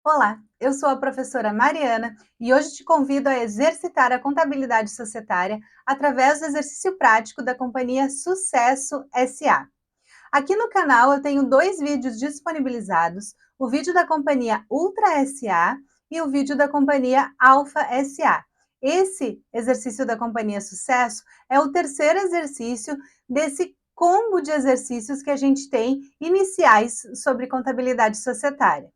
Olá, eu sou a professora Mariana e hoje te convido a exercitar a contabilidade societária através do exercício prático da companhia Sucesso SA. Aqui no canal eu tenho dois vídeos disponibilizados, o vídeo da companhia Ultra SA e o vídeo da companhia Alfa SA. Esse exercício da companhia Sucesso é o terceiro exercício desse combo de exercícios que a gente tem iniciais sobre contabilidade societária.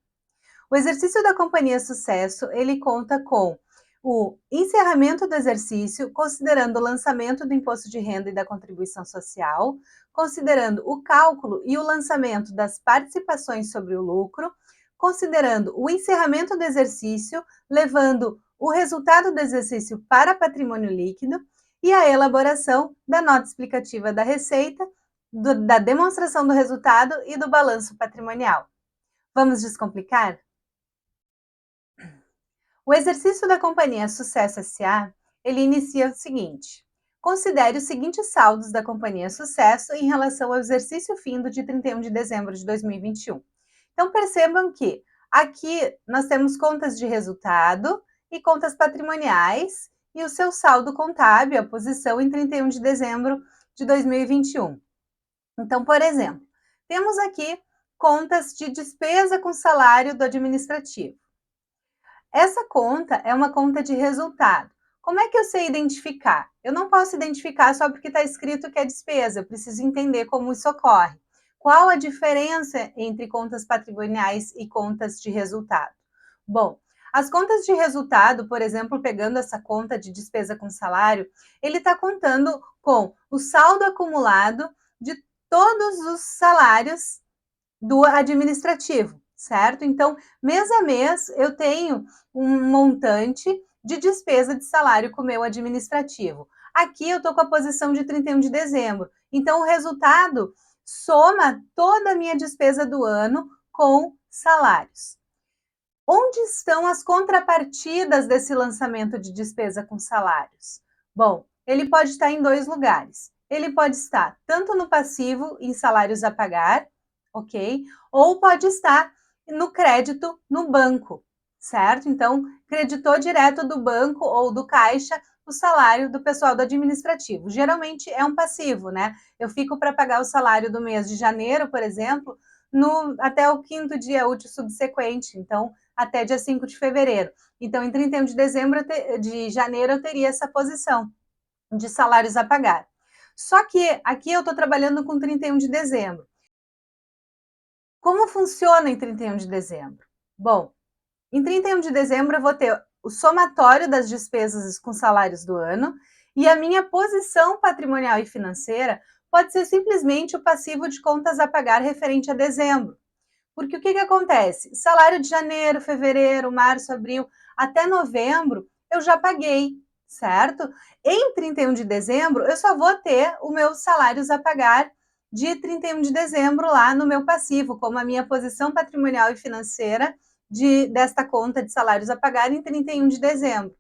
O exercício da companhia Sucesso, ele conta com o encerramento do exercício, considerando o lançamento do imposto de renda e da contribuição social, considerando o cálculo e o lançamento das participações sobre o lucro, considerando o encerramento do exercício, levando o resultado do exercício para patrimônio líquido e a elaboração da nota explicativa da receita, da demonstração do resultado e do balanço patrimonial. Vamos descomplicar? O exercício da companhia Sucesso SA, ele inicia o seguinte: considere os seguintes saldos da companhia Sucesso em relação ao exercício findo de 31 de dezembro de 2021. Então percebam que aqui nós temos contas de resultado e contas patrimoniais e o seu saldo contábil, a posição em 31 de dezembro de 2021. Então, por exemplo, temos aqui contas de despesa com salário do administrativo. Essa conta é uma conta de resultado. Como é que eu sei identificar? Eu não posso identificar só porque está escrito que é despesa, eu preciso entender como isso ocorre. Qual a diferença entre contas patrimoniais e contas de resultado? Bom, as contas de resultado, por exemplo, pegando essa conta de despesa com salário, ele está contando com o saldo acumulado de todos os salários do administrativo, certo? Então, mês a mês, eu tenho um montante de despesa de salário com o meu administrativo. Aqui eu estou com a posição de 31 de dezembro. Então, o resultado soma toda a minha despesa do ano com salários. Onde estão as contrapartidas desse lançamento de despesa com salários? Bom, ele pode estar em dois lugares. Ele pode estar tanto no passivo, em salários a pagar, ok? Ou pode estar no crédito no banco, certo? Então, creditou direto do banco ou do caixa o salário do pessoal do administrativo. Geralmente é um passivo, né? Eu fico para pagar o salário do mês de janeiro, por exemplo, até o quinto dia útil subsequente. Então, até dia 5 de fevereiro. Então, em 31 de dezembro de janeiro, eu teria essa posição de salários a pagar. Só que aqui eu estou trabalhando com 31 de dezembro. Como funciona em 31 de dezembro? Bom, em 31 de dezembro eu vou ter o somatório das despesas com salários do ano e a minha posição patrimonial e financeira pode ser simplesmente o passivo de contas a pagar referente a dezembro. Porque o que acontece? Salário de janeiro, fevereiro, março, abril, até novembro, eu já paguei, certo? Em 31 de dezembro, eu só vou ter os meus salários a pagar de 31 de dezembro lá no meu passivo, como a minha posição patrimonial e financeira desta conta de salários a pagar em 31 de dezembro.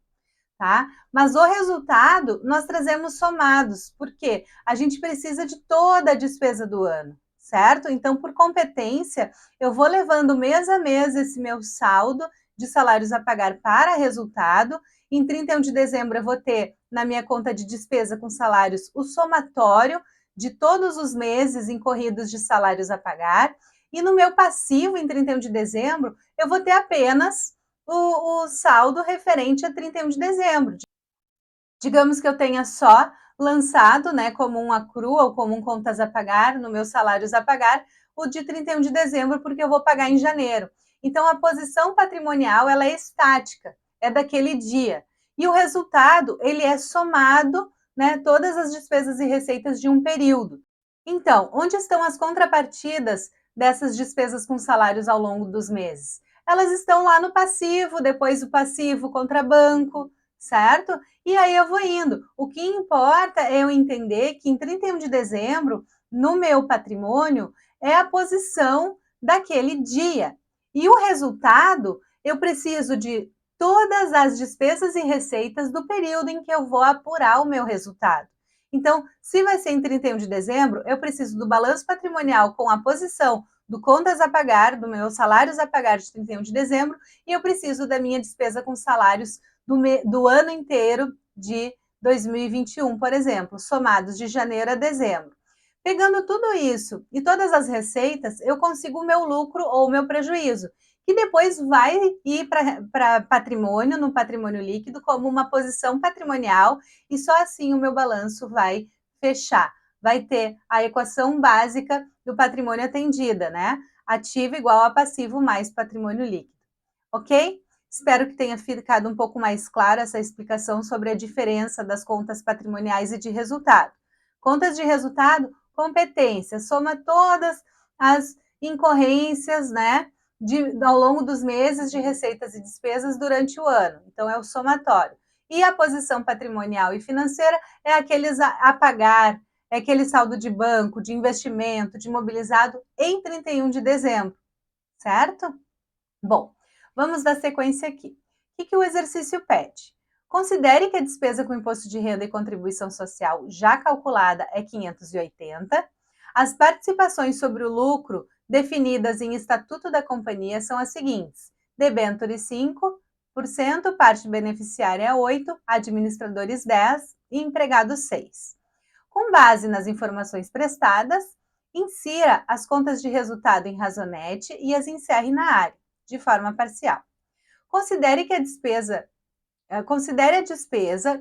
Tá? Mas o resultado nós trazemos somados, porque a gente precisa de toda a despesa do ano, certo? Então, por competência, eu vou levando mês a mês esse meu saldo de salários a pagar para resultado. Em 31 de dezembro, eu vou ter na minha conta de despesa com salários o somatório de todos os meses incorridos de salários a pagar. E no meu passivo, em 31 de dezembro, eu vou ter apenas o saldo referente a 31 de dezembro. Digamos que eu tenha só lançado, né, como um accrual ou como um contas a pagar, no meus salários a pagar, o de 31 de dezembro, porque eu vou pagar em janeiro. Então, a posição patrimonial, ela é estática, é daquele dia. E o resultado, ele é somado, né, todas as despesas e receitas de um período. Então, onde estão as contrapartidas dessas despesas com salários ao longo dos meses? Elas estão lá no passivo, depois o passivo contra banco, certo? E aí eu vou indo. O que importa é eu entender que em 31 de dezembro, no meu patrimônio, é a posição daquele dia. E o resultado, eu preciso de todas as despesas e receitas do período em que eu vou apurar o meu resultado. Então, se vai ser em 31 de dezembro, eu preciso do balanço patrimonial com a posição do contas a pagar, do meus salários a pagar de 31 de dezembro, e eu preciso da minha despesa com salários do ano inteiro de 2021, por exemplo, somados de janeiro a dezembro. Pegando tudo isso e todas as receitas, eu consigo o meu lucro ou o meu prejuízo, que depois vai ir para patrimônio, no patrimônio líquido, como uma posição patrimonial, e só assim o meu balanço vai fechar. Vai ter a equação básica do patrimônio atendida, né? Ativo igual a passivo mais patrimônio líquido. Ok? Espero que tenha ficado um pouco mais clara essa explicação sobre a diferença das contas patrimoniais e de resultado. Contas de resultado, competência, soma todas as incorrências, né, ao longo dos meses de receitas e despesas durante o ano. Então, é o somatório. E a posição patrimonial e financeira é aqueles a pagar, é aquele saldo de banco, de investimento, de imobilizado em 31 de dezembro, certo? Bom, vamos dar sequência aqui. O que o exercício pede? Considere que a despesa com imposto de renda e contribuição social já calculada é 580. As participações sobre o lucro definidas em estatuto da companhia são as seguintes: debêntures 5%, parte beneficiária 8%, administradores 10% e empregados 6%. Com base nas informações prestadas, insira as contas de resultado em razonete e as encerre na área de forma parcial. Considere a despesa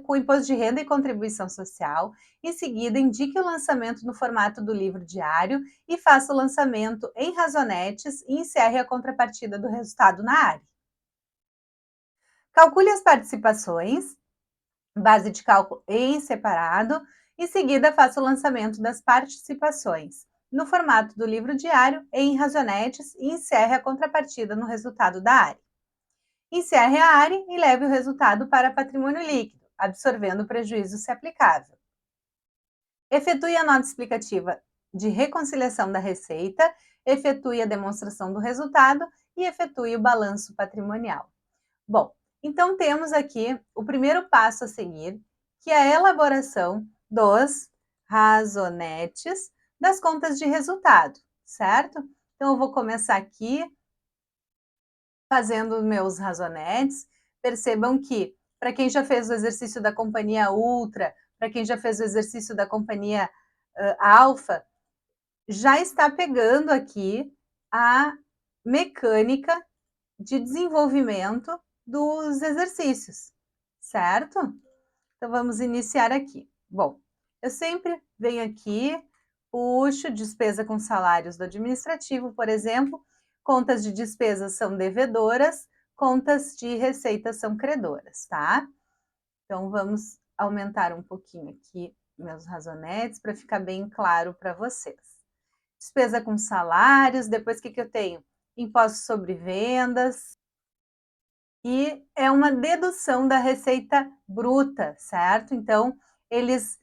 com imposto de renda e contribuição social. Em seguida, indique o lançamento no formato do livro diário e faça o lançamento em razonetes e encerre a contrapartida do resultado na área. Calcule as participações, base de cálculo em separado. Em seguida, faça o lançamento das participações no formato do livro diário em razonetes e encerre a contrapartida no resultado da área. Encerre a área e leve o resultado para patrimônio líquido, absorvendo o prejuízo se aplicável. Efetue a nota explicativa de reconciliação da receita, efetue a demonstração do resultado e efetue o balanço patrimonial. Bom, então temos aqui o primeiro passo a seguir, que é a elaboração dos razonetes das contas de resultado, certo? Então eu vou começar aqui fazendo meus razonetes. Percebam que, para quem já fez o exercício da companhia Ultra, para quem já fez o exercício da companhia Alfa, já está pegando aqui a mecânica de desenvolvimento dos exercícios, certo? Então vamos iniciar aqui. Bom, eu sempre venho aqui, puxo despesa com salários do administrativo, por exemplo, contas de despesas são devedoras, contas de receitas são credoras, tá? Então vamos aumentar um pouquinho aqui meus razonetes para ficar bem claro para vocês. Despesa com salários, depois o que eu tenho? Impostos sobre vendas, e é uma dedução da receita bruta, certo? Então, eles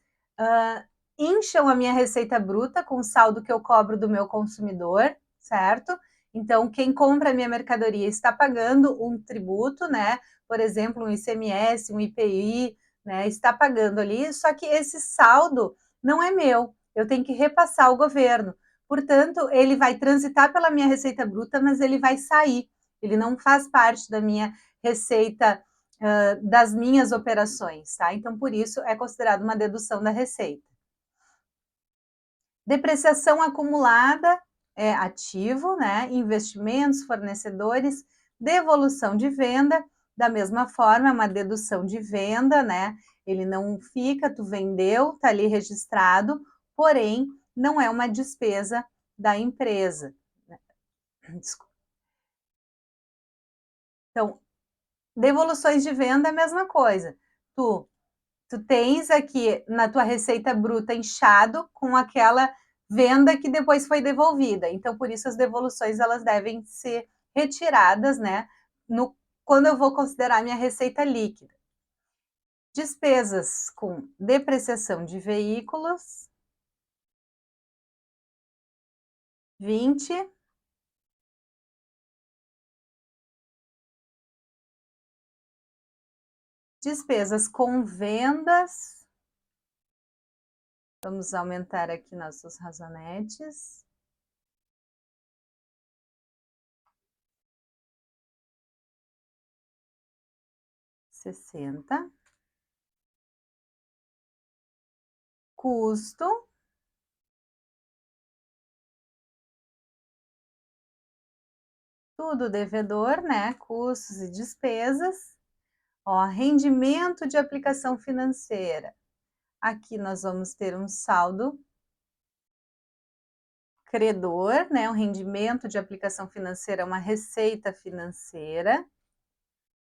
incham a minha receita bruta com o saldo que eu cobro do meu consumidor, certo? Então, quem compra a minha mercadoria está pagando um tributo, né? Por exemplo, um ICMS, um IPI, né? Está pagando ali, só que esse saldo não é meu, eu tenho que repassar ao governo. Portanto, ele vai transitar pela minha receita bruta, mas ele vai sair, ele não faz parte da minha receita das minhas operações, tá? Então, por isso, é considerado uma dedução da receita. Depreciação acumulada é ativo, né? Investimentos, fornecedores, devolução de venda, da mesma forma, é uma dedução de venda, né? Ele não fica, tu vendeu, tá ali registrado, porém, não é uma despesa da empresa. Desculpa. Então, devoluções de venda é a mesma coisa. Tu tens aqui na tua receita bruta inchado com aquela venda que depois foi devolvida. Então, por isso as devoluções elas devem ser retiradas, né? Quando eu vou considerar minha receita líquida. Despesas com depreciação de veículos, 20. Despesas com vendas, vamos aumentar aqui nossos razonetes. 60. Custo. Tudo devedor, né? Custos e despesas. Ó, rendimento de aplicação financeira. Aqui nós vamos ter um saldo credor, né? Um rendimento de aplicação financeira, uma receita financeira.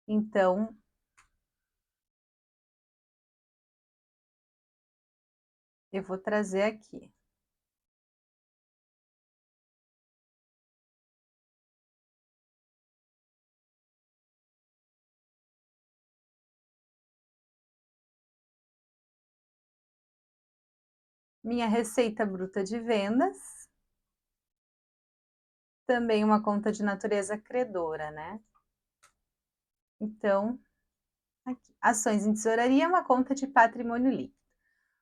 Então, eu vou trazer aqui. Minha receita bruta de vendas. Também uma conta de natureza credora, né? Então, aqui. Ações em tesouraria, uma conta de patrimônio líquido.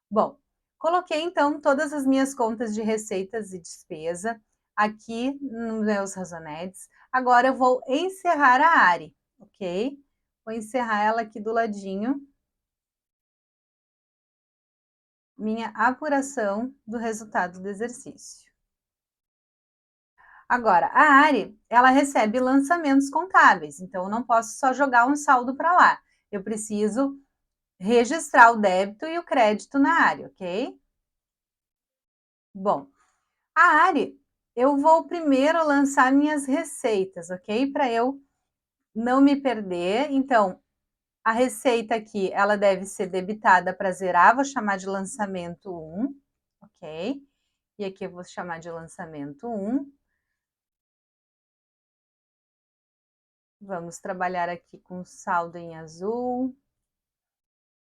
Bom, coloquei então todas as minhas contas de receitas e despesa aqui nos meus razonetes. Agora eu vou encerrar a área, ok? Vou encerrar ela aqui do ladinho. Minha apuração do resultado do exercício. Agora, a ARI, ela recebe lançamentos contábeis, então eu não posso só jogar um saldo para lá. Eu preciso registrar o débito e o crédito na área, ok? Bom, a ARI, eu vou primeiro lançar minhas receitas, ok? Para eu não me perder. Então, a receita aqui, ela deve ser debitada para zerar, vou chamar de lançamento 1, ok? E aqui eu vou chamar de lançamento 1. Vamos trabalhar aqui com saldo em azul.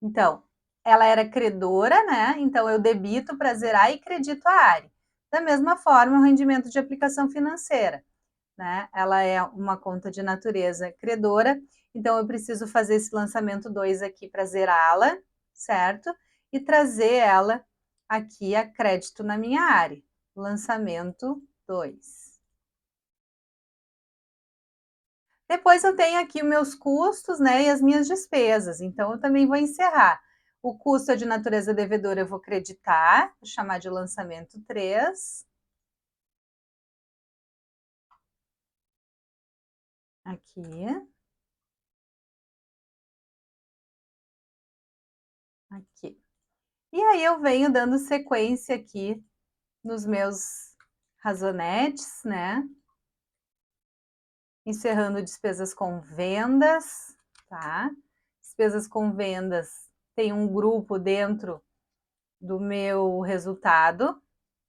Então, ela era credora, né? Então, eu debito para zerar e credito a área. Da mesma forma, o rendimento de aplicação financeira, né? Ela é uma conta de natureza credora, então eu preciso fazer esse lançamento 2 aqui para zerá-la, certo? E trazer ela aqui a crédito na minha área. Lançamento 2. Depois eu tenho aqui os meus custos, né, e as minhas despesas, então eu também vou encerrar. O custo é de natureza devedora, eu vou creditar, vou chamar de lançamento 3. Aqui. Aqui. E aí eu venho dando sequência aqui nos meus razonetes, né? Encerrando despesas com vendas, tá? Despesas com vendas tem um grupo dentro do meu resultado,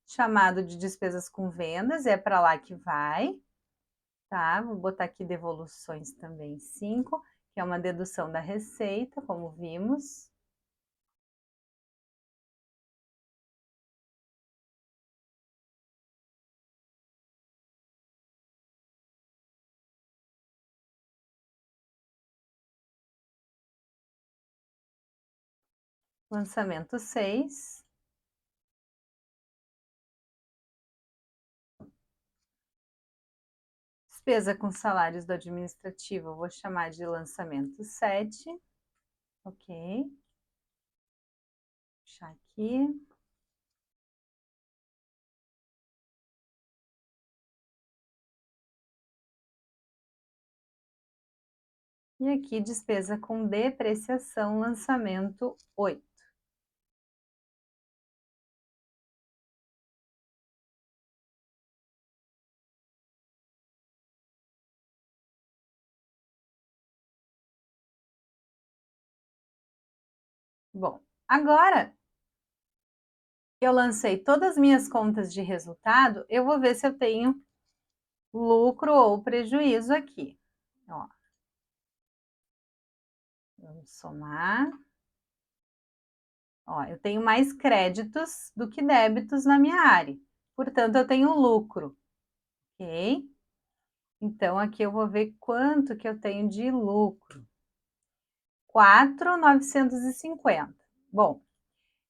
chamado de despesas com vendas, é para lá que vai, tá? Vou botar aqui devoluções também 5, que é uma dedução da receita, como vimos. Lançamento 6. Despesa com salários do administrativo, eu vou chamar de lançamento 7. Ok. Deixar aqui. E aqui, despesa com depreciação, lançamento 8. Bom, agora eu lancei todas as minhas contas de resultado, eu vou ver se eu tenho lucro ou prejuízo aqui. Ó, vamos somar. Ó, eu tenho mais créditos do que débitos na minha área, portanto, eu tenho lucro, ok? Então, aqui eu vou ver quanto que eu tenho de lucro. 4.950. Bom,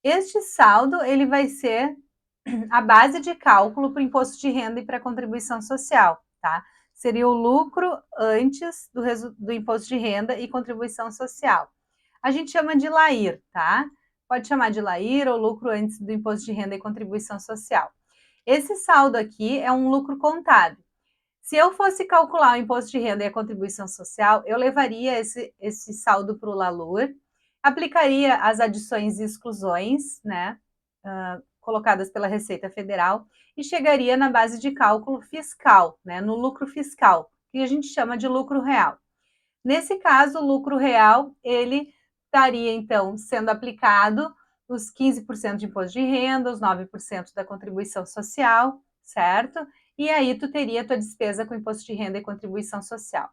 este saldo, ele vai ser a base de cálculo para o imposto de renda e para a contribuição social, tá? seria o lucro antes do imposto de renda e contribuição social. A gente chama de LAIR, tá? Pode chamar de LAIR ou lucro antes do imposto de renda e contribuição social. Esse saldo aqui é um lucro contábil. Se eu fosse calcular o imposto de renda e a contribuição social, eu levaria esse saldo para o LALUR, aplicaria as adições e exclusões, né, colocadas pela Receita Federal, e chegaria na base de cálculo fiscal, né, no lucro fiscal, que a gente chama de lucro real. Nesse caso, o lucro real, ele estaria, então, sendo aplicado os 15% de imposto de renda, os 9% da contribuição social, certo? E aí tu teria a tua despesa com imposto de renda e contribuição social.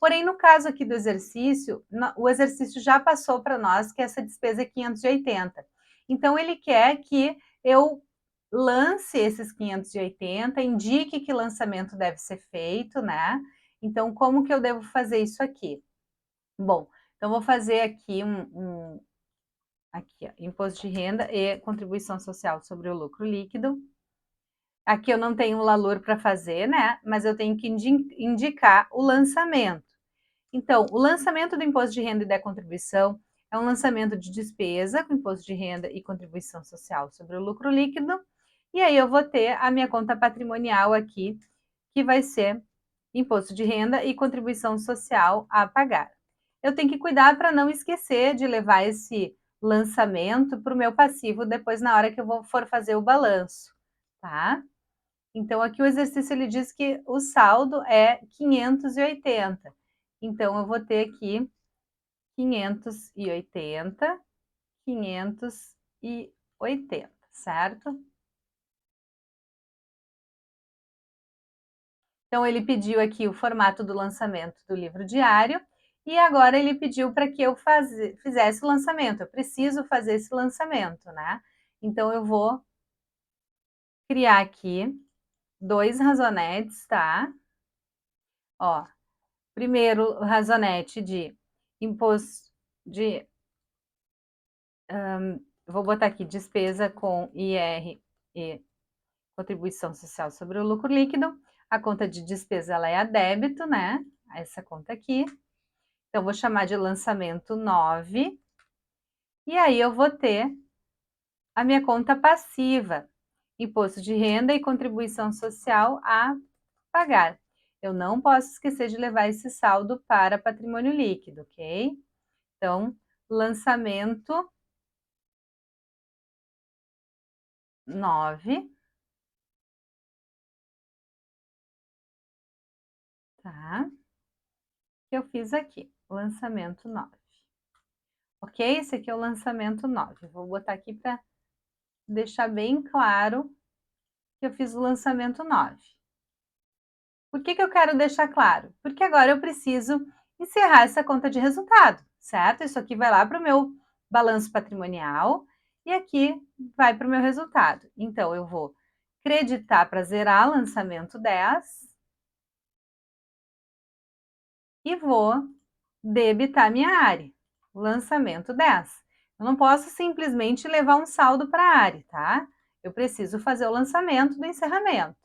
Porém, no caso aqui do exercício, o exercício já passou para nós que essa despesa é 580. Então, ele quer que eu lance esses 580, indique que lançamento deve ser feito, né? Então, como que eu devo fazer isso aqui? Bom, então vou fazer aqui aqui, ó, imposto de renda e contribuição social sobre o lucro líquido. Aqui eu não tenho o LALUR para fazer, né? Mas eu tenho que indicar o lançamento. Então, o lançamento do imposto de renda e da contribuição é um lançamento de despesa com imposto de renda e contribuição social sobre o lucro líquido. E aí eu vou ter a minha conta patrimonial aqui, que vai ser imposto de renda e contribuição social a pagar. Eu tenho que cuidar para não esquecer de levar esse lançamento para o meu passivo depois na hora que eu for fazer o balanço, tá? Então, aqui o exercício ele diz que o saldo é 580. Então, eu vou ter aqui 580, 580, certo? Então, ele pediu aqui o formato do lançamento do livro diário e agora ele pediu para que eu fizesse o lançamento. Eu preciso fazer esse lançamento, né? Então, eu vou criar aqui 2 razonetes, tá? Ó, primeiro razonete de imposto de... vou botar aqui despesa com IR e contribuição social sobre o lucro líquido. A conta de despesa ela é a débito, né? Essa conta aqui. Então, vou chamar de lançamento 9. E aí, eu vou ter a minha conta passiva, imposto de renda e contribuição social a pagar. Eu não posso esquecer de levar esse saldo para patrimônio líquido, ok? Então, lançamento 9, tá? Que eu fiz aqui, lançamento 9. Ok? Esse aqui é o lançamento 9. Vou botar aqui para deixar bem claro que eu fiz o lançamento 9. Por que eu quero deixar claro? Porque agora eu preciso encerrar essa conta de resultado, certo? Isso aqui vai lá para o meu balanço patrimonial e aqui vai para o meu resultado. Então, eu vou creditar para zerar lançamento 10 e vou debitar minha área, lançamento 10. Eu não posso simplesmente levar um saldo para a área, tá? Eu preciso fazer o lançamento do encerramento.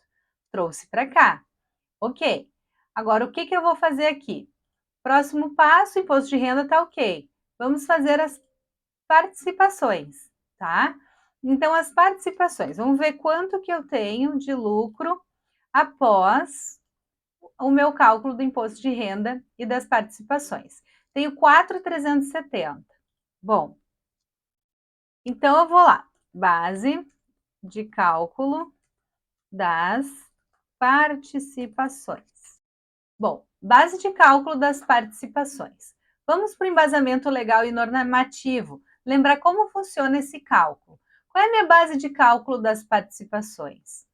Trouxe para cá. Ok. Agora, o que eu vou fazer aqui? Próximo passo, imposto de renda tá ok. Vamos fazer as participações, tá? Então, as participações. Vamos ver quanto que eu tenho de lucro após o meu cálculo do imposto de renda e das participações. Tenho 4.370. Bom, então eu vou lá. Base de cálculo das participações. Bom, base de cálculo das participações. Vamos para o embasamento legal e normativo. Lembrar como funciona esse cálculo. Qual é a minha base de cálculo das participações?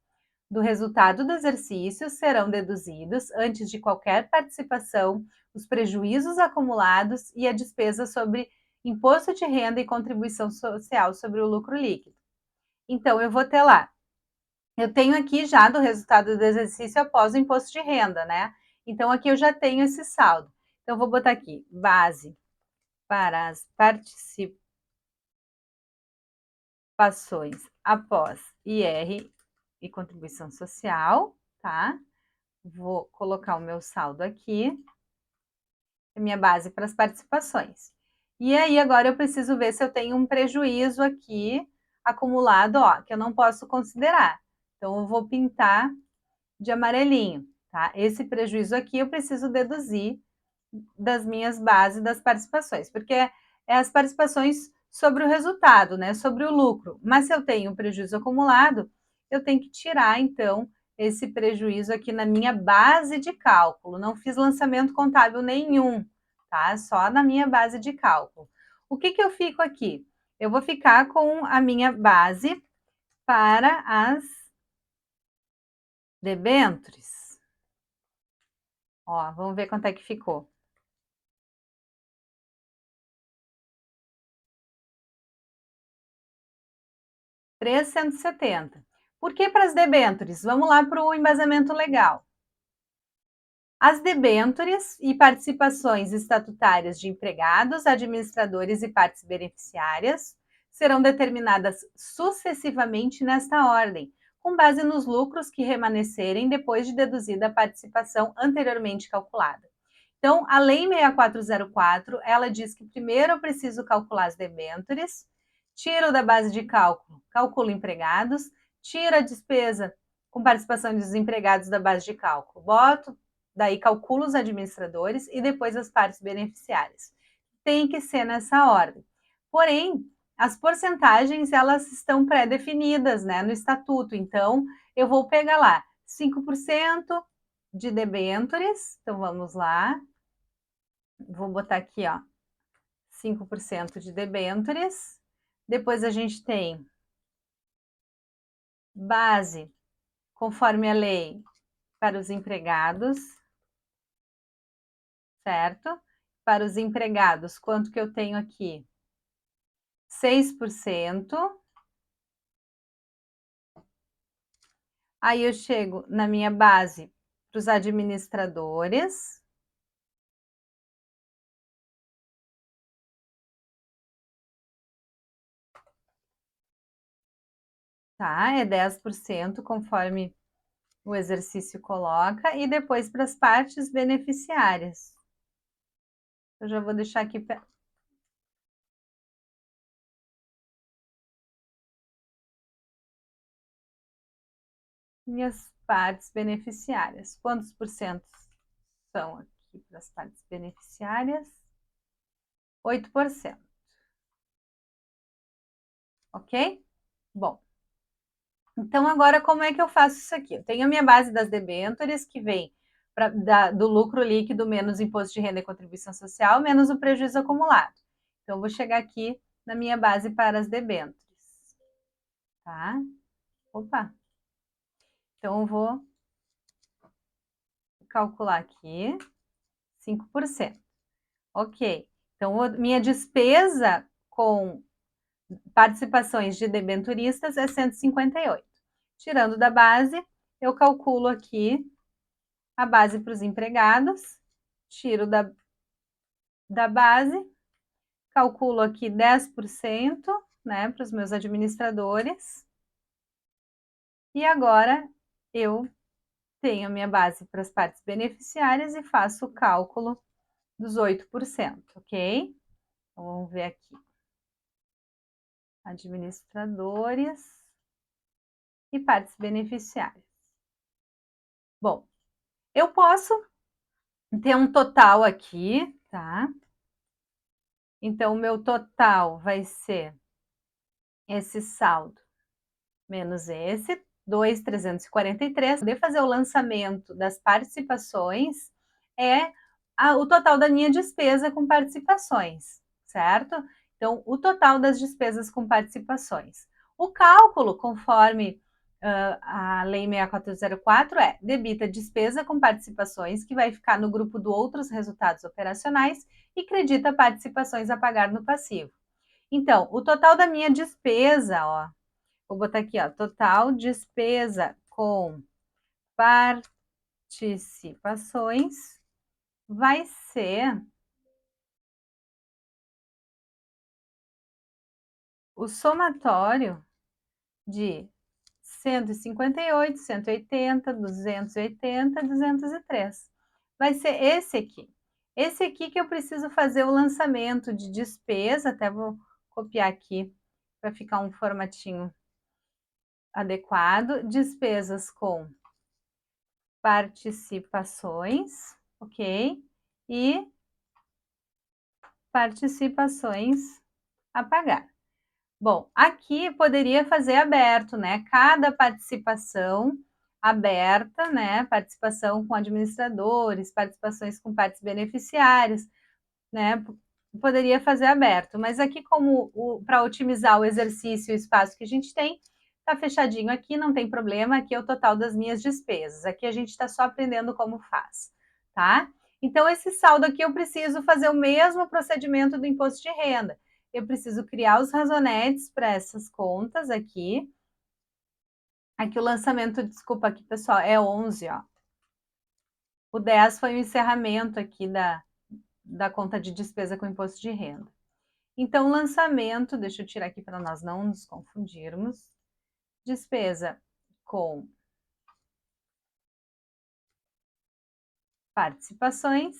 Do resultado do exercício serão deduzidos, antes de qualquer participação, os prejuízos acumulados e a despesa sobre imposto de renda e contribuição social sobre o lucro líquido. Então, eu vou ter lá, eu tenho aqui já do resultado do exercício após o imposto de renda, né? Então, aqui eu já tenho esse saldo. Então, eu vou botar aqui, base para as participações após IR e contribuição social, tá? vou colocar o meu saldo aqui, a minha base para as participações. E aí agora eu preciso ver se eu tenho um prejuízo aqui acumulado, ó, que eu não posso considerar. Então eu vou pintar de amarelinho, tá? Esse prejuízo aqui eu preciso deduzir das minhas bases das participações, porque é as participações sobre o resultado, né? Sobre o lucro. Mas se eu tenho um prejuízo acumulado, eu tenho que tirar, então, esse prejuízo aqui na minha base de cálculo. Não fiz lançamento contábil nenhum, tá? Só na minha base de cálculo. O que que eu fico aqui? Eu vou ficar com a minha base para as debêntures. Ó, vamos ver quanto é que ficou. 370. Por que para as debêntures? Vamos lá para o embasamento legal. As debêntures e participações estatutárias de empregados, administradores e partes beneficiárias serão determinadas sucessivamente nesta ordem, com base nos lucros que remanescerem depois de deduzida a participação anteriormente calculada. Então, a Lei 6404, ela diz que primeiro eu preciso calcular as debêntures, tiro da base de cálculo, calculo empregados, tiro a despesa com participação dos empregados da base de cálculo, boto, daí calculo os administradores e depois as partes beneficiárias. Tem que ser nessa ordem. Porém, as porcentagens, elas estão pré-definidas, né, no estatuto. Então, eu vou pegar lá 5% de debêntures. Então, vamos lá. Vou botar aqui, ó, 5% de debêntures. Depois a gente tem base, conforme a lei, para os empregados, certo? Para os empregados, quanto que eu tenho aqui? 6%. Aí eu chego na minha base para os administradores. Tá? É 10%, conforme o exercício coloca, e depois para as partes beneficiárias. Eu já vou deixar aqui. Minhas partes beneficiárias. Quantos por cento são aqui para as partes beneficiárias? 8%. Ok? Bom, então agora como é que eu faço isso aqui? Eu tenho a minha base das debêntures, que vem do lucro líquido menos imposto de renda e contribuição social, menos o prejuízo acumulado. Então, eu vou chegar aqui na minha base para as debêntures. Tá? Opa! Então, eu vou calcular aqui 5%. Ok. Então, minha despesa com participações de debenturistas é 158. Tirando da base, eu calculo aqui a base para os empregados, tiro da base, calculo aqui 10%, né, para os meus administradores. E agora eu tenho a minha base para as partes beneficiárias e faço o cálculo dos 8%, ok? Então, vamos ver aqui. Administradores e partes beneficiárias. Bom, eu posso ter um total aqui, tá? Então, o meu total vai ser esse saldo menos esse, 2.343. Poder fazer o lançamento das participações é o total da minha despesa com participações, certo? Então, o total das despesas com participações. O cálculo, conforme a Lei 6404, é debita despesa com participações, que vai ficar no grupo do outros resultados operacionais, e credita participações a pagar no passivo. Então, o total da minha despesa, ó, vou botar aqui, ó, total despesa com participações vai ser o somatório de 158, 180, 280, 203. Vai ser esse aqui. Esse aqui que eu preciso fazer o lançamento de despesa, até vou copiar aqui para ficar um formatinho adequado. Despesas com participações, ok? E participações a pagar. Bom, aqui poderia fazer aberto, né? Cada participação aberta, né? Participação com administradores, participações com partes beneficiárias, né? Poderia fazer aberto, mas aqui como para otimizar o exercício e o espaço que a gente tem, tá fechadinho aqui, não tem problema, aqui é o total das minhas despesas. Aqui a gente está só aprendendo como faz, tá? Então esse saldo aqui eu preciso fazer o mesmo procedimento do imposto de renda. Eu preciso criar os razonetes para essas contas aqui. Aqui o lançamento, desculpa aqui pessoal, é 11, ó. O 10 foi o encerramento aqui da conta de despesa com imposto de renda. Então, lançamento, deixa eu tirar aqui para nós não nos confundirmos. Despesa com participações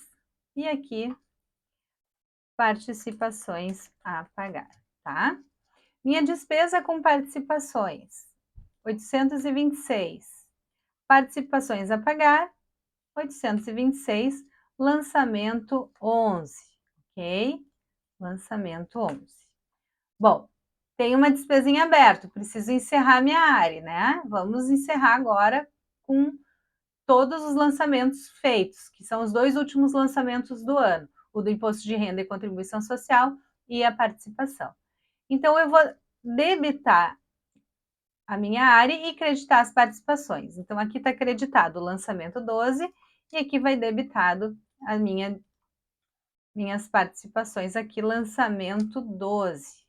e aqui participações a pagar, tá? Minha despesa com participações, 826. Participações a pagar, 826. Lançamento 11, ok? Lançamento 11. Bom, tem uma despesa em aberto, preciso encerrar minha área, né? Vamos encerrar agora com todos os lançamentos feitos, que são os 2 últimos lançamentos do ano, o do imposto de renda e contribuição social e a participação. Então, eu vou debitar a minha área e creditar as participações. Então, aqui está creditado o lançamento 12 e aqui vai debitado as minhas participações aqui, lançamento 12.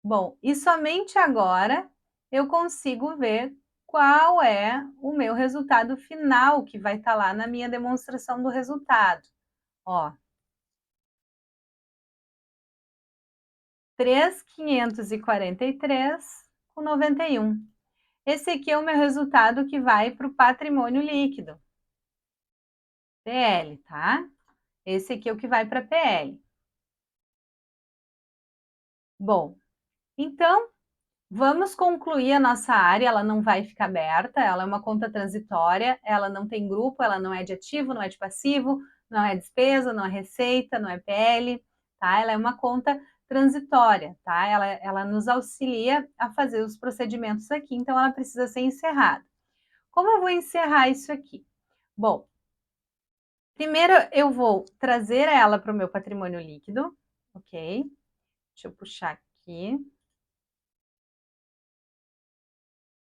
Bom, e somente agora eu consigo ver qual é o meu resultado final que vai estar lá na minha demonstração do resultado. Ó, 3.543,91. Esse aqui é o meu resultado que vai para o patrimônio líquido, PL, tá? Esse aqui é o que vai para PL. Bom, então vamos concluir a nossa área, ela não vai ficar aberta, ela é uma conta transitória, ela não tem grupo, ela não é de ativo, não é de passivo, não é despesa, não é receita, não é PL, tá? Ela é uma conta transitória, tá? Ela nos auxilia a fazer os procedimentos aqui, então ela precisa ser encerrada. Como eu vou encerrar isso aqui? Bom, primeiro eu vou trazer ela para o meu patrimônio líquido, ok? Deixa eu puxar aqui.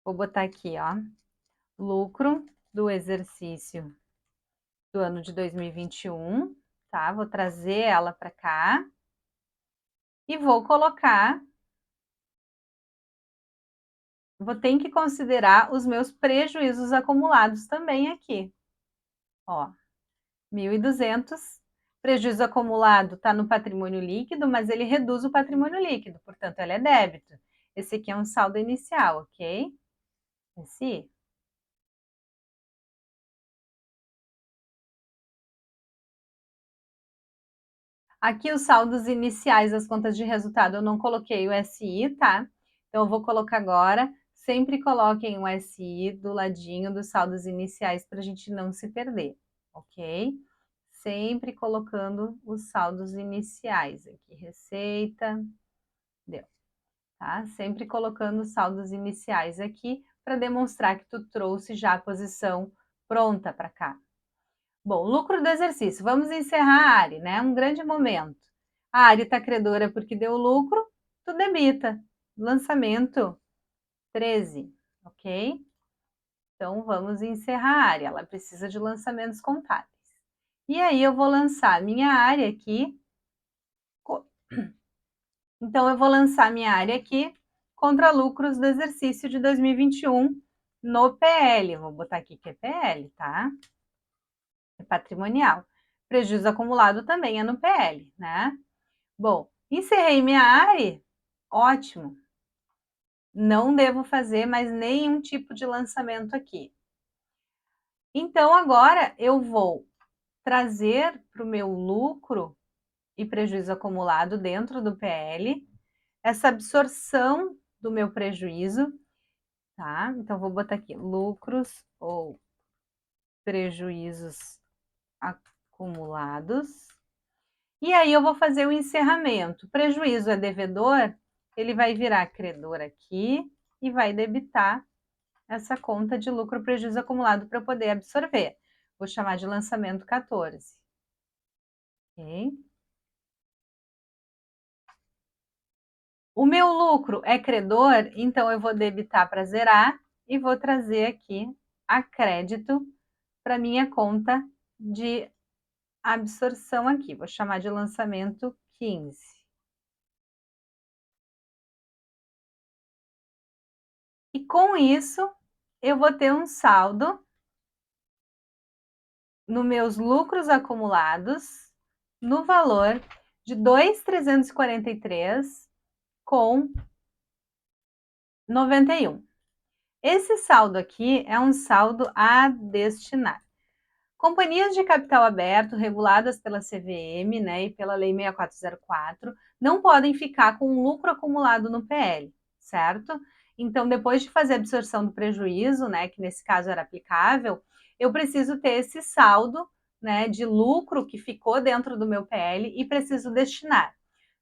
Vou botar aqui, ó, lucro do exercício do ano de 2021, tá? Vou trazer ela para cá e vou colocar. Vou ter que considerar os meus prejuízos acumulados também aqui. Ó, 1.200. Prejuízo acumulado está no patrimônio líquido, mas ele reduz o patrimônio líquido, portanto, ele é débito. Esse aqui é um saldo inicial, ok? Esse. Aqui os saldos iniciais das contas de resultado, eu não coloquei o SI, tá? Então, eu vou colocar agora. Sempre coloquem o SI do ladinho dos saldos iniciais para a gente não se perder, ok? Sempre colocando os saldos iniciais aqui. Receita, deu, tá? Sempre colocando os saldos iniciais aqui para demonstrar que tu trouxe já a posição pronta para cá. Bom, lucro do exercício. Vamos encerrar a área, né? Um grande momento. A área está credora porque deu lucro, tu debita. Lançamento 13, ok? Então, vamos encerrar a área. Ela precisa de lançamentos contábeis. E aí, eu vou lançar a minha área aqui. Então, eu vou lançar minha área aqui contra lucros do exercício de 2021 no PL. Vou botar aqui que é PL, tá? É patrimonial. Prejuízo acumulado também é no PL, né? Bom, encerrei minha área, Ótimo. Não devo fazer mais nenhum tipo de lançamento aqui. Então, agora eu vou trazer para o meu lucro e prejuízo acumulado dentro do PL, essa absorção do meu prejuízo, tá? Então, vou botar aqui, lucros ou prejuízos acumulados. E aí eu vou fazer o encerramento. Prejuízo é devedor, ele vai virar credor aqui e vai debitar essa conta de lucro prejuízo acumulado para eu poder absorver. Vou chamar de lançamento 14. Ok? O meu lucro é credor, então eu vou debitar para zerar e vou trazer aqui a crédito para minha conta de absorção aqui. Vou chamar de lançamento 15. E com isso, eu vou ter um saldo nos meus lucros acumulados no valor de 2.343 com 91. Esse saldo aqui é um saldo a destinar. Companhias de capital aberto reguladas pela CVM, né, e pela Lei 6404, não podem ficar com um lucro acumulado no PL, certo? Então, depois de fazer a absorção do prejuízo, né, que nesse caso era aplicável, eu preciso ter esse saldo, né, de lucro que ficou dentro do meu PL e preciso destinar.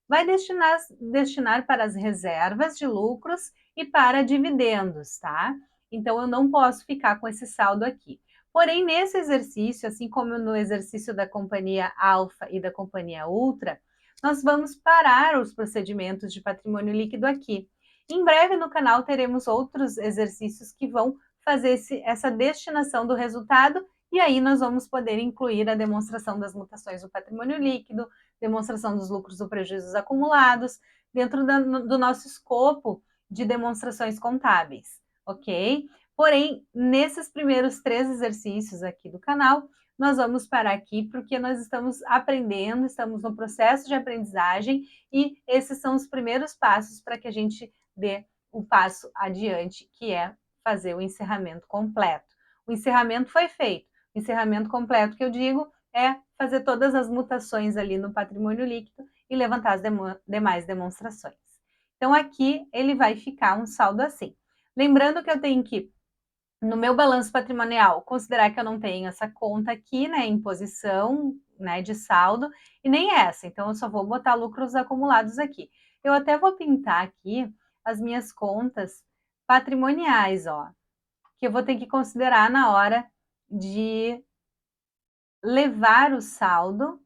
Vai destinar para as reservas de lucros e para dividendos, tá? Então, eu não posso ficar com esse saldo aqui. Porém, nesse exercício, assim como no exercício da companhia Alfa e da companhia Ultra, nós vamos parar os procedimentos de patrimônio líquido aqui. Em breve no canal teremos outros exercícios que vão fazer essa destinação do resultado e aí nós vamos poder incluir a demonstração das mutações do patrimônio líquido, demonstração dos lucros ou prejuízos acumulados, dentro do nosso escopo de demonstrações contábeis, ok? Porém, nesses primeiros 3 exercícios aqui do canal, nós vamos parar aqui porque nós estamos aprendendo, estamos no processo de aprendizagem e esses são os primeiros passos para que a gente dê o passo adiante, que é fazer o encerramento completo. O encerramento foi feito. O encerramento completo que eu digo é fazer todas as mutações ali no patrimônio líquido e levantar as demais demonstrações. Então, aqui ele vai ficar um saldo assim. Lembrando que eu tenho que, no meu balanço patrimonial, considerar que eu não tenho essa conta aqui, né, em posição, né, de saldo, e nem essa. Então, eu só vou botar lucros acumulados aqui. Eu até vou pintar aqui as minhas contas patrimoniais, ó, que eu vou ter que considerar na hora de levar o saldo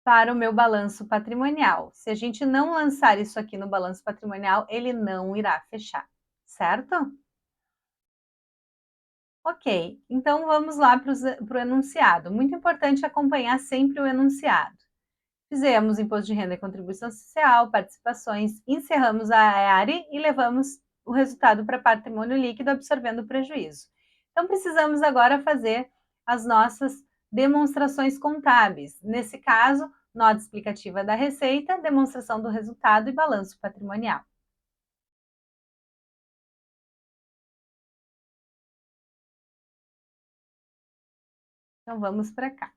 para o meu balanço patrimonial. Se a gente não lançar isso aqui no balanço patrimonial, ele não irá fechar, certo? Ok, então vamos lá para o enunciado. Muito importante acompanhar sempre o enunciado. Fizemos imposto de renda e contribuição social, participações, encerramos a ARE e levamos o resultado para patrimônio líquido, absorvendo o prejuízo. Então, precisamos agora fazer as nossas demonstrações contábeis. Nesse caso, nota explicativa da receita, demonstração do resultado e balanço patrimonial. Então, vamos para cá.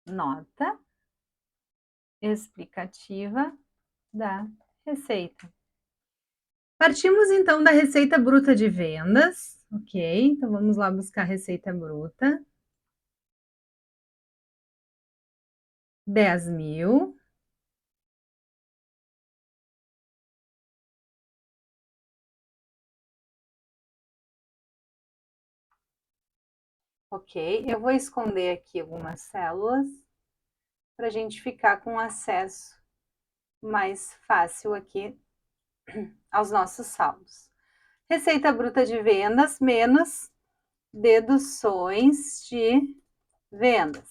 Nota explicativa da receita. Partimos então da receita bruta de vendas, ok? Então vamos lá buscar a receita bruta. 10.000. Ok, eu vou esconder aqui algumas células para a gente ficar com acesso mais fácil aqui aos nossos saldos. Receita bruta de vendas menos deduções de vendas.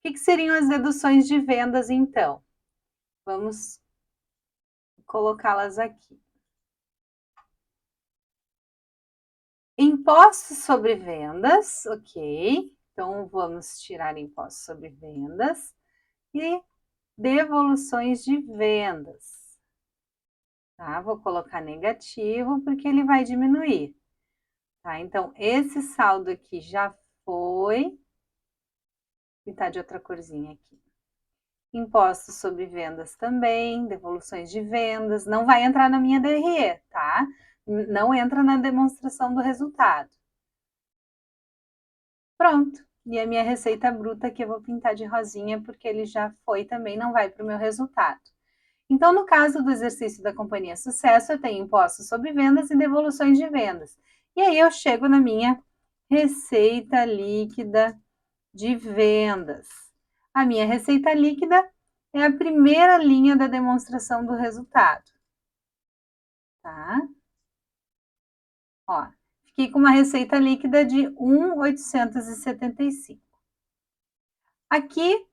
O que seriam as deduções de vendas, então? Vamos colocá-las aqui. Impostos sobre vendas, ok. Então, vamos tirar impostos sobre vendas. e devoluções de vendas. Tá? Vou colocar negativo porque ele vai diminuir. Tá? Então, esse saldo aqui já foi. Pintar de outra corzinha aqui. Impostos sobre vendas também, devoluções de vendas, não vai entrar na minha DRE, tá? Não entra na demonstração do resultado. Pronto. E a minha receita bruta aqui eu vou pintar de rosinha, porque ele já foi também, não vai para o meu resultado. Então, no caso do exercício da companhia sucesso, eu tenho impostos sobre vendas e devoluções de vendas. E aí eu chego na minha receita líquida de vendas. A minha receita líquida é a primeira linha da demonstração do resultado. Tá? Ó, fiquei com uma receita líquida de 1.875. Aqui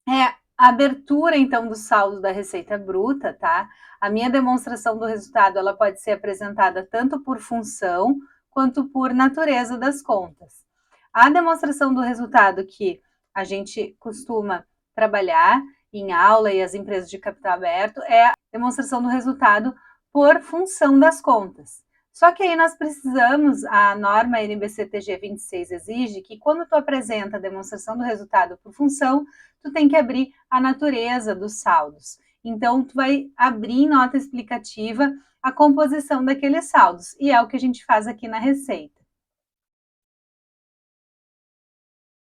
é a abertura, então, do saldo da receita bruta, tá? A minha demonstração do resultado, ela pode ser apresentada tanto por função, quanto por natureza das contas. A demonstração do resultado que a gente costuma trabalhar em aula e as empresas de capital aberto é a demonstração do resultado por função das contas. Só que aí nós precisamos, a norma NBC-TG 26 exige que quando tu apresenta a demonstração do resultado por função, tu tem que abrir a natureza dos saldos. Então, tu vai abrir em nota explicativa a composição daqueles saldos, e é o que a gente faz aqui na receita.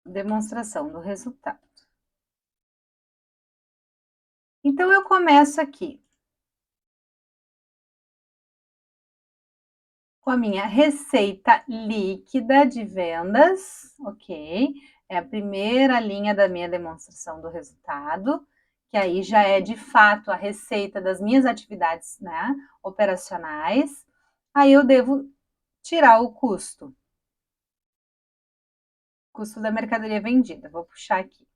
Demonstração do resultado. Então, eu começo aqui com a minha receita líquida de vendas, ok? É a primeira linha da minha demonstração do resultado, que aí já é de fato a receita das minhas atividades, né, operacionais. Aí eu devo tirar o custo. Custo da mercadoria vendida. Vou puxar aqui.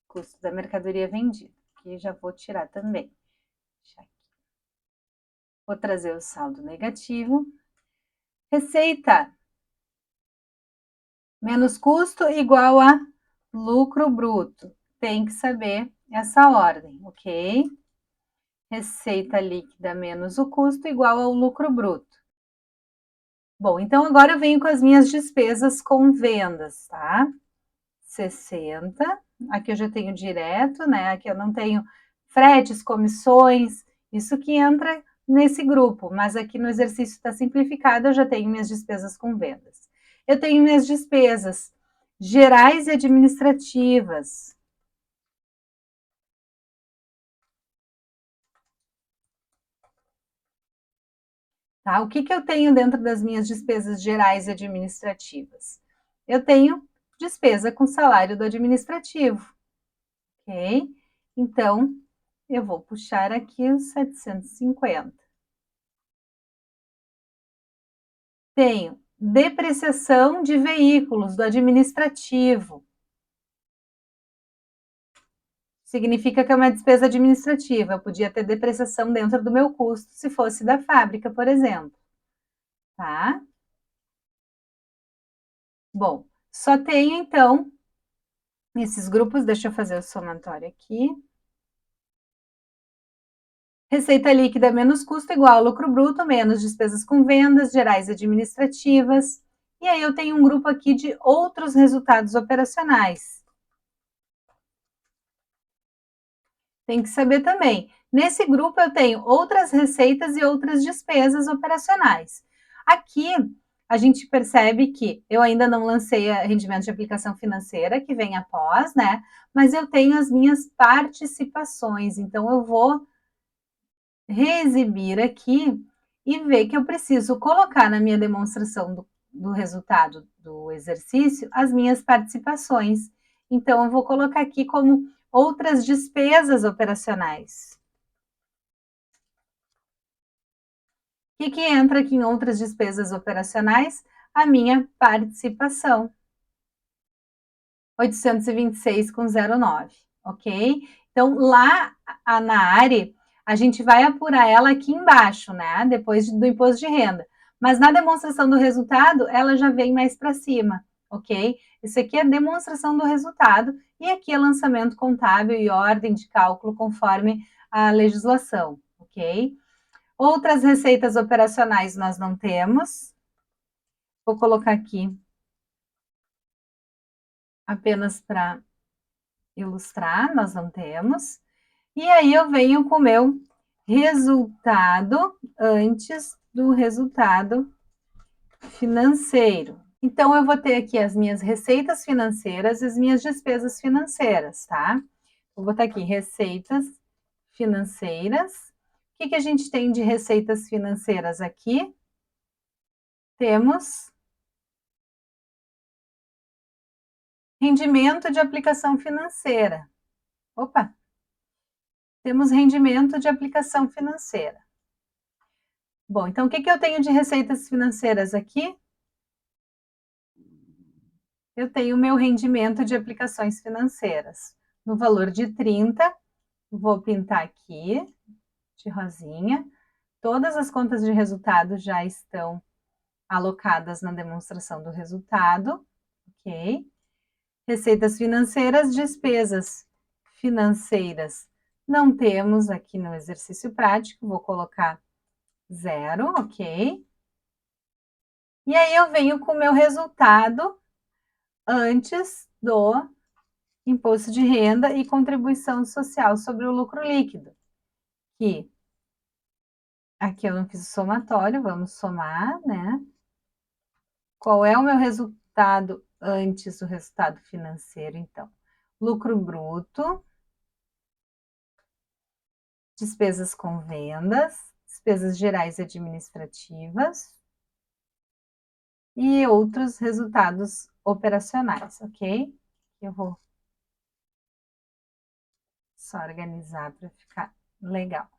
Custo da mercadoria vendida. Aqui já vou tirar também. Vou trazer o saldo negativo. Receita menos custo igual a lucro bruto. Tem que saber essa ordem, ok? Receita líquida menos o custo igual ao lucro bruto. Bom, então agora eu venho com as minhas despesas com vendas, tá? 60. Aqui eu já tenho direto, né? Aqui eu não tenho fretes, comissões, isso que entra nesse grupo, mas aqui no exercício está simplificado, eu já tenho minhas despesas com vendas. Eu tenho minhas despesas gerais e administrativas. Tá? O que eu tenho dentro das minhas despesas gerais e administrativas? Eu tenho despesa com salário do administrativo, ok? Então, eu vou puxar aqui os 750. Tenho depreciação de veículos do administrativo. Significa que é uma despesa administrativa. Eu podia ter depreciação dentro do meu custo se fosse da fábrica, por exemplo. Tá? Bom, só tenho então esses grupos. Deixa eu fazer o somatório aqui. Receita líquida menos custo igual a lucro bruto menos despesas com vendas gerais e administrativas. E aí eu tenho um grupo aqui de outros resultados operacionais. Tem que saber também. Nesse grupo eu tenho outras receitas e outras despesas operacionais. Aqui a gente percebe que eu ainda não lancei a rendimento de aplicação financeira, que vem após, né? Mas eu tenho as minhas participações, então eu vou reexibir aqui e ver que eu preciso colocar na minha demonstração do resultado do exercício as minhas participações. Então, eu vou colocar aqui como outras despesas operacionais. O que entra aqui em outras despesas operacionais? A minha participação. 826,09, ok? Então, lá na área, a gente vai apurar ela aqui embaixo, né? Depois do imposto de renda. Mas na demonstração do resultado, ela já vem mais para cima, ok? Esse aqui é a demonstração do resultado e aqui é lançamento contábil e ordem de cálculo conforme a legislação, ok? Outras receitas operacionais nós não temos. Vou colocar aqui apenas para ilustrar, nós não temos. E aí eu venho com o meu resultado antes do resultado financeiro. Então, eu vou ter aqui as minhas receitas financeiras e as minhas despesas financeiras, tá? Vou botar aqui receitas financeiras. O que a gente tem de receitas financeiras aqui? Temos rendimento de aplicação financeira. Opa! Temos rendimento de aplicação financeira. Bom, então o que eu tenho de receitas financeiras aqui? Eu tenho o meu rendimento de aplicações financeiras no valor de 30. Vou pintar aqui de rosinha. Todas as contas de resultado já estão alocadas na demonstração do resultado, ok? Receitas financeiras, despesas financeiras. Não temos aqui no exercício prático, vou colocar 0, ok? E aí eu venho com o meu resultado antes do imposto de renda e contribuição social sobre o lucro líquido, que aqui eu não fiz o somatório, vamos somar, né? Qual é o meu resultado antes do resultado financeiro, então? Lucro bruto, despesas com vendas, despesas gerais e administrativas e outros resultados operacionais, ok? Eu vou só organizar para ficar legal.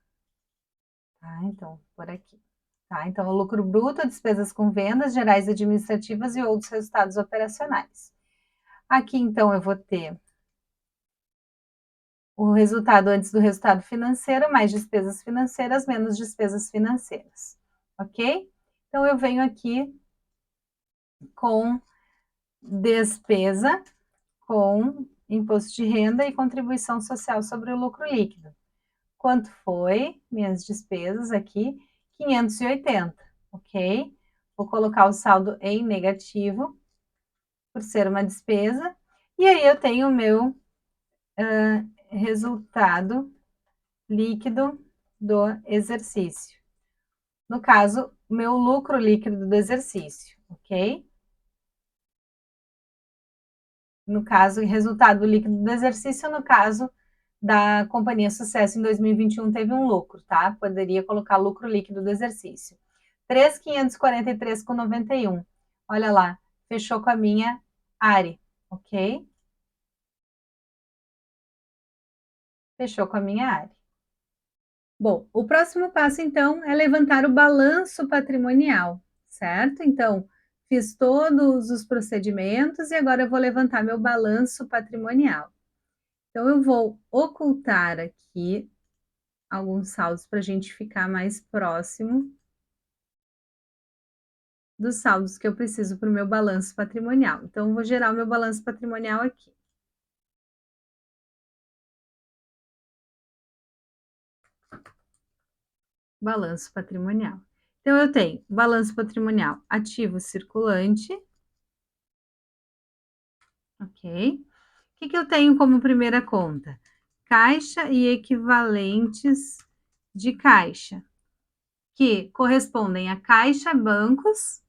Tá, então, por aqui. Tá, então, o lucro bruto, despesas com vendas, gerais administrativas e outros resultados operacionais. Aqui, então, eu vou ter o resultado antes do resultado financeiro, mais despesas financeiras, menos despesas financeiras, ok? Então, eu venho aqui com despesa, com imposto de renda e contribuição social sobre o lucro líquido. Quanto foi minhas despesas aqui? 580, ok? Vou colocar o saldo em negativo, por ser uma despesa, e aí eu tenho o meu resultado líquido do exercício. No caso, meu lucro líquido do exercício, ok? No caso, resultado líquido do exercício, no caso da Companhia Sucesso em 2021 teve um lucro, tá? Poderia colocar lucro líquido do exercício. 3.543,91. Olha lá, fechou com a minha ARI, ok? Fechou com a minha ARI. Bom, o próximo passo, então, é levantar o balanço patrimonial, certo? Então, fiz todos os procedimentos e agora eu vou levantar meu balanço patrimonial. Então, eu vou ocultar aqui alguns saldos para a gente ficar mais próximo dos saldos que eu preciso para o meu balanço patrimonial. Então, eu vou gerar o meu balanço patrimonial aqui. Balanço patrimonial. Então, eu tenho balanço patrimonial ativo circulante, ok? O que eu tenho como primeira conta? Caixa e equivalentes de caixa, que correspondem a caixa bancos,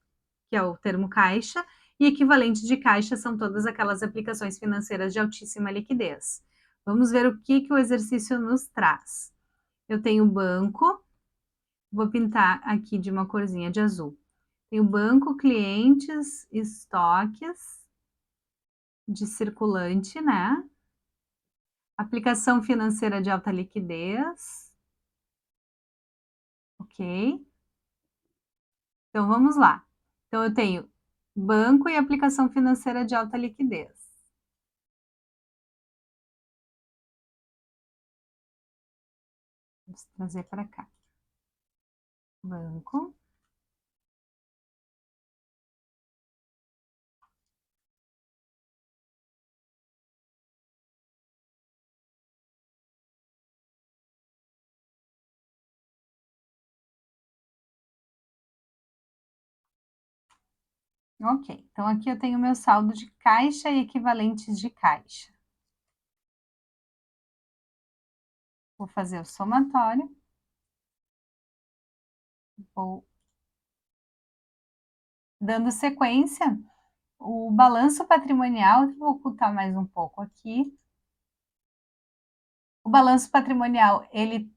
que é o termo caixa, e equivalente de caixa são todas aquelas aplicações financeiras de altíssima liquidez. Vamos ver o que o exercício nos traz. Eu tenho banco, vou pintar aqui de uma corzinha de azul. Tenho banco, clientes, estoques de circulante, né? Aplicação financeira de alta liquidez. Ok? Então, vamos lá. Então, eu tenho banco e aplicação financeira de alta liquidez. Vamos trazer para cá. Banco. Ok, então aqui eu tenho meu saldo de caixa e equivalentes de caixa. Vou fazer o somatório. Vou dando sequência, o balanço patrimonial, vou ocultar mais um pouco aqui. O balanço patrimonial, ele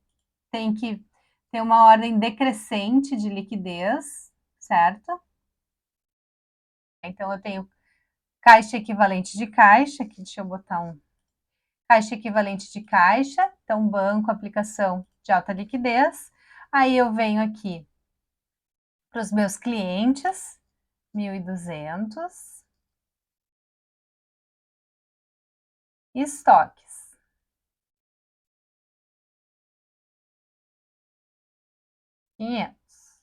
tem que ter uma ordem decrescente de liquidez, certo? Então, eu tenho caixa equivalente de caixa, aqui deixa eu botar um caixa equivalente de caixa, então banco, aplicação de alta liquidez. Aí eu venho aqui para os meus clientes, 1.200, estoques. 500.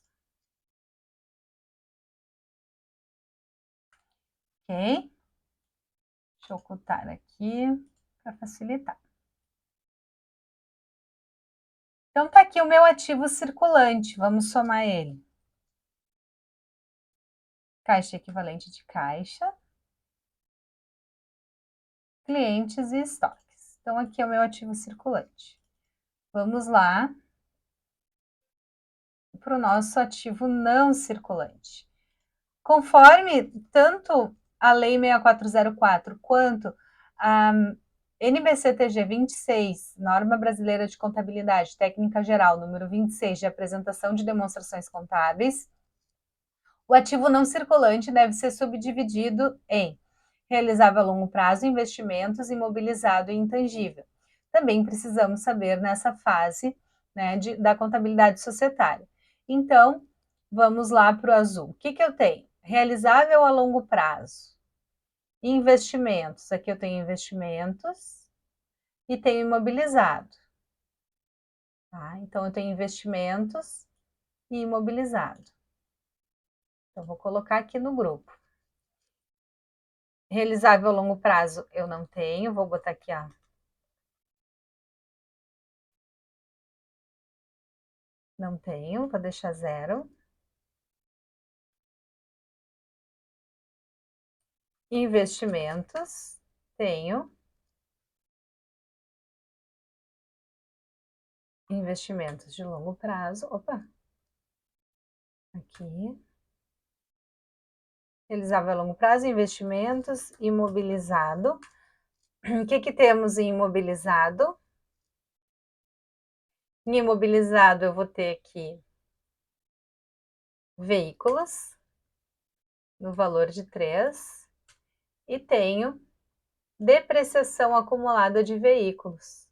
Ok? Deixa eu ocultar aqui para facilitar. Então, tá aqui o meu ativo circulante, vamos somar ele. Caixa equivalente de caixa, clientes e estoques. Então, aqui é o meu ativo circulante. Vamos lá para o nosso ativo não circulante. Conforme tanto a Lei 6404 quanto a NBCTG 26, Norma Brasileira de Contabilidade Técnica Geral, número 26, de apresentação de demonstrações contábeis, o ativo não circulante deve ser subdividido em realizável a longo prazo, investimentos, imobilizado e intangível. Também precisamos saber nessa fase, né, da contabilidade societária. Então, vamos lá para o azul. O que eu tenho? Realizável a longo prazo. Investimentos. Aqui eu tenho investimentos e tenho imobilizado. Tá? Então, eu tenho investimentos e imobilizado. Então, vou colocar aqui no grupo. Realizável a longo prazo eu não tenho, vou botar aqui, ó. Não tenho, vou deixar 0. Investimentos, tenho. Investimentos de longo prazo, opa. Aqui. Realizável a longo prazo, investimentos, imobilizado. O que temos em imobilizado? Em imobilizado eu vou ter aqui veículos, no valor de 3, e tenho depreciação acumulada de veículos.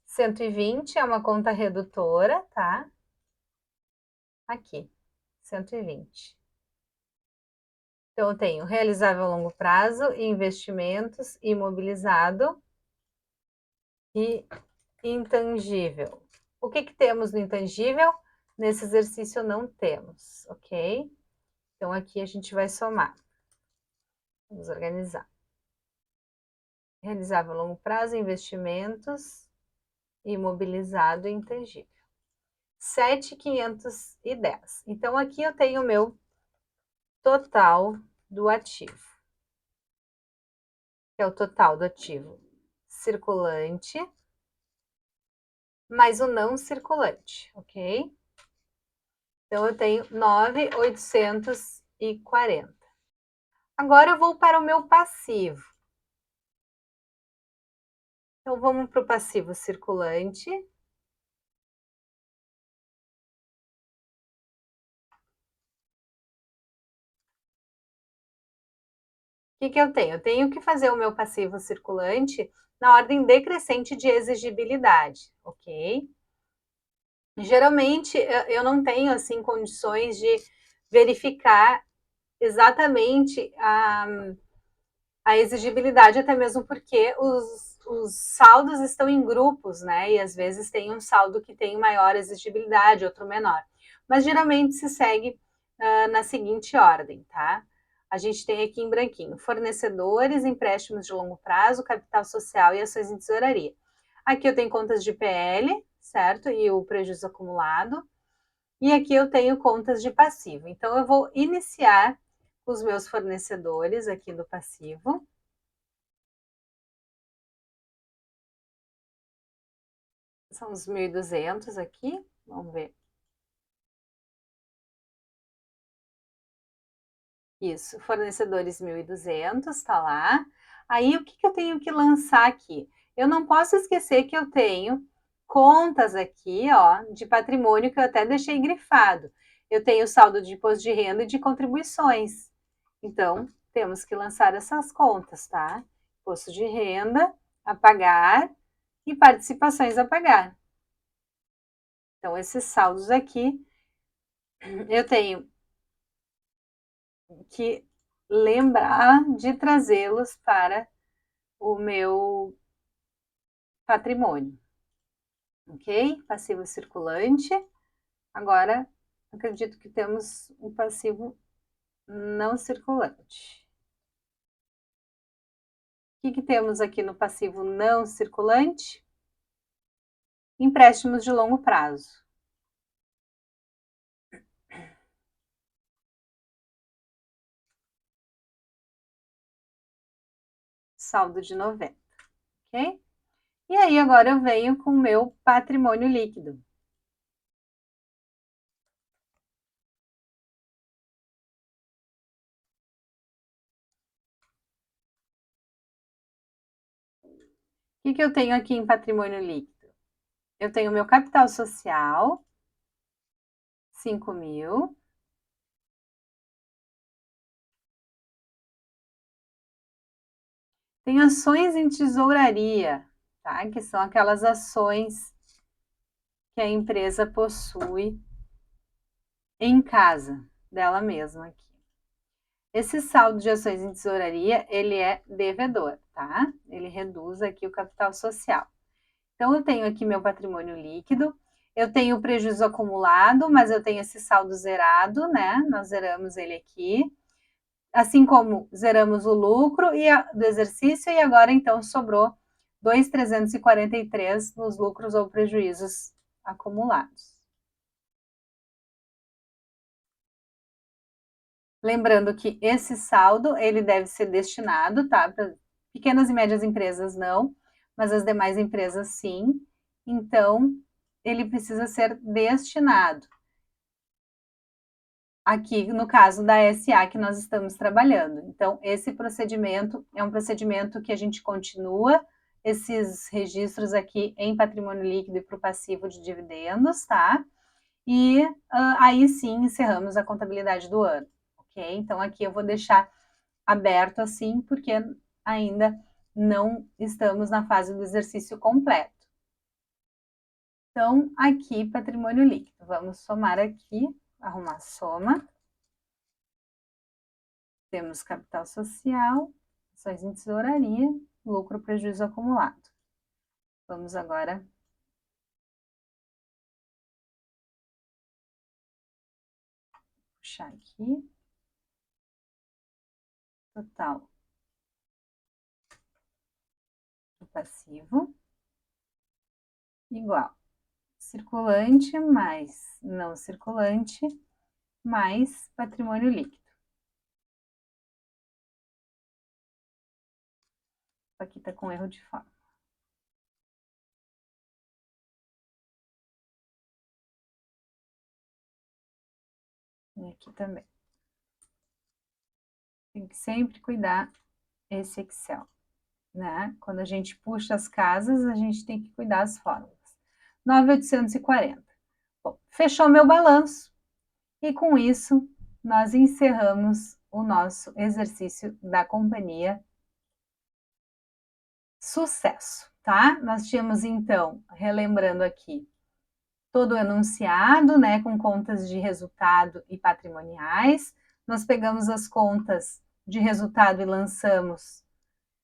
120 é uma conta redutora, tá? Aqui, 120. Então, eu tenho realizável a longo prazo, investimentos, imobilizado e intangível. O que temos no intangível? Nesse exercício não temos, ok? Então, aqui a gente vai somar. Vamos organizar. Realizável a longo prazo, investimentos, imobilizado e intangível. 7.510. Então, aqui eu tenho o meu total do ativo. Que é o total do ativo circulante mais o não circulante, ok? Então, eu tenho 9.840. Agora, eu vou para o meu passivo. Então, vamos para o passivo circulante. O que eu tenho? Eu tenho que fazer o meu passivo circulante na ordem decrescente de exigibilidade, ok? Geralmente, eu não tenho, assim, condições de verificar exatamente a exigibilidade, até mesmo porque os saldos estão em grupos, né? E às vezes tem um saldo que tem maior exigibilidade, outro menor. Mas geralmente se segue na seguinte ordem, tá? A gente tem aqui em branquinho: fornecedores, empréstimos de longo prazo, capital social e ações em tesouraria. Aqui eu tenho contas de PL, certo? E o prejuízo acumulado. E aqui eu tenho contas de passivo. Então, eu vou iniciar os meus fornecedores aqui do passivo. São os 1.200 aqui, vamos ver. Isso, fornecedores 1.200, tá lá. Aí, o que eu tenho que lançar aqui? Eu não posso esquecer que eu tenho contas aqui, ó, de patrimônio que eu até deixei grifado. Eu tenho saldo de imposto de renda e de contribuições. Então, temos que lançar essas contas, tá? Imposto de renda a pagar e participações a pagar. Então, esses saldos aqui, eu tenho que lembrar de trazê-los para o meu patrimônio, ok? Passivo circulante. Agora, acredito que temos um passivo não circulante. O que temos aqui no passivo não circulante? Empréstimos de longo prazo. Saldo de 90, ok? E aí, agora eu venho com o meu patrimônio líquido. O que eu tenho aqui em patrimônio líquido? Eu tenho meu capital social, 5.000. Tem ações em tesouraria, tá? Que são aquelas ações que a empresa possui em casa, dela mesma aqui. Esse saldo de ações em tesouraria, ele é devedor, tá? Ele reduz aqui o capital social. Então, eu tenho aqui meu patrimônio líquido, eu tenho o prejuízo acumulado, mas eu tenho esse saldo zerado, né? Nós zeramos ele aqui. Assim como zeramos o lucro do exercício, e agora, então, sobrou 2.343 nos lucros ou prejuízos acumulados. Lembrando que esse saldo, ele deve ser destinado, tá? Para pequenas e médias empresas não, mas as demais empresas sim. Então, ele precisa ser destinado. Aqui, no caso da SA que nós estamos trabalhando. Então, esse procedimento é um procedimento que a gente continua esses registros aqui em patrimônio líquido e para o passivo de dividendos, tá? E aí sim encerramos a contabilidade do ano, ok? Então, aqui eu vou deixar aberto assim, porque ainda não estamos na fase do exercício completo. Então, aqui, patrimônio líquido. Vamos somar aqui, arrumar soma. Temos capital social, ações em tesouraria, lucro, prejuízo acumulado. Vamos agora puxar aqui. Total do passivo igual circulante mais não circulante mais patrimônio líquido. Aqui está com erro de forma. E aqui também. Tem que sempre cuidar esse Excel, né? Quando a gente puxa as casas, a gente tem que cuidar as fórmulas. 9.840. Bom, fechou meu balanço. E com isso, nós encerramos o nosso exercício da companhia Sucesso, tá? Nós tínhamos, então, relembrando aqui, todo o enunciado, né, com contas de resultado e patrimoniais. Nós pegamos as contas de resultado e lançamos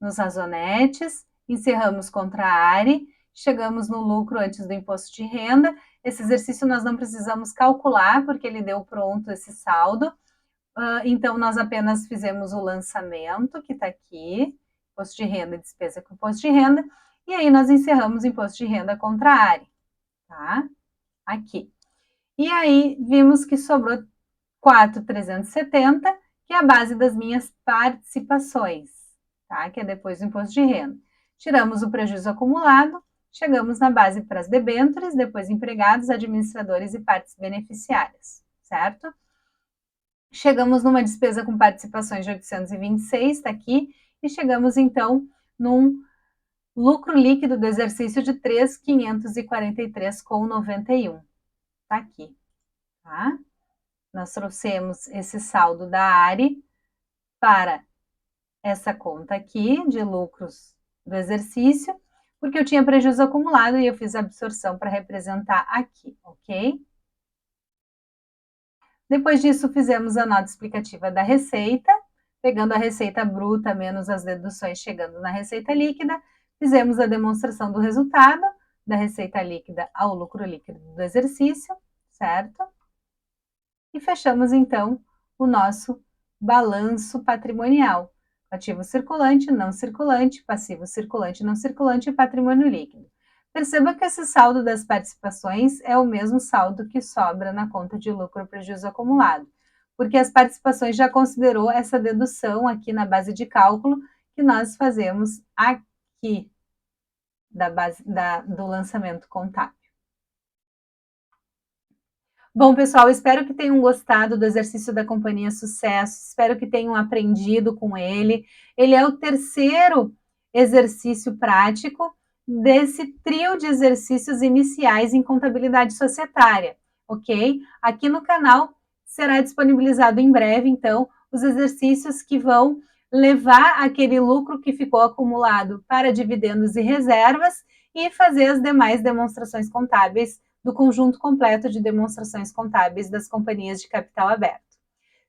nos razonetes, encerramos contra a ARE, chegamos no lucro antes do imposto de renda. Esse exercício nós não precisamos calcular, porque ele deu pronto esse saldo. Então, nós apenas fizemos o lançamento, que está aqui, imposto de renda, despesa com imposto de renda, e aí nós encerramos o imposto de renda contra a área, tá? Aqui. E aí, vimos que sobrou 4.370, que é a base das minhas participações, tá? Que é depois do imposto de renda. Tiramos o prejuízo acumulado, chegamos na base para as debêntures, depois empregados, administradores e partes beneficiárias, certo? Chegamos numa despesa com participações de 826, está aqui, e chegamos então num lucro líquido do exercício de 3.543,91. Está aqui, tá? Nós trouxemos esse saldo da ARI para essa conta aqui de lucros do exercício, porque eu tinha prejuízo acumulado e eu fiz a absorção para representar aqui, ok? Depois disso, fizemos a nota explicativa da receita, pegando a receita bruta menos as deduções, chegando na receita líquida, fizemos a demonstração do resultado da receita líquida ao lucro líquido do exercício, certo? E fechamos, então, o nosso balanço patrimonial. Ativo circulante, não circulante, passivo circulante, não circulante e patrimônio líquido. Perceba que esse saldo das participações é o mesmo saldo que sobra na conta de lucro ou prejuízo acumulado, porque as participações já considerou essa dedução aqui na base de cálculo que nós fazemos aqui do lançamento contábil. Bom, pessoal, espero que tenham gostado do exercício da Companhia Sucesso, espero que tenham aprendido com ele. Ele é o terceiro exercício prático desse trio de exercícios iniciais em contabilidade societária, ok? Aqui no canal será disponibilizado em breve, então, os exercícios que vão levar aquele lucro que ficou acumulado para dividendos e reservas e fazer as demais demonstrações contábeis do conjunto completo de demonstrações contábeis das companhias de capital aberto.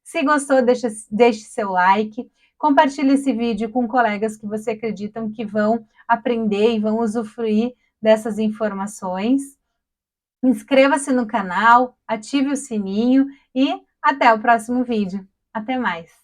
Se gostou, deixe seu like, compartilhe esse vídeo com colegas que você acreditam que vão aprender e vão usufruir dessas informações. Inscreva-se no canal, ative o sininho e até o próximo vídeo. Até mais!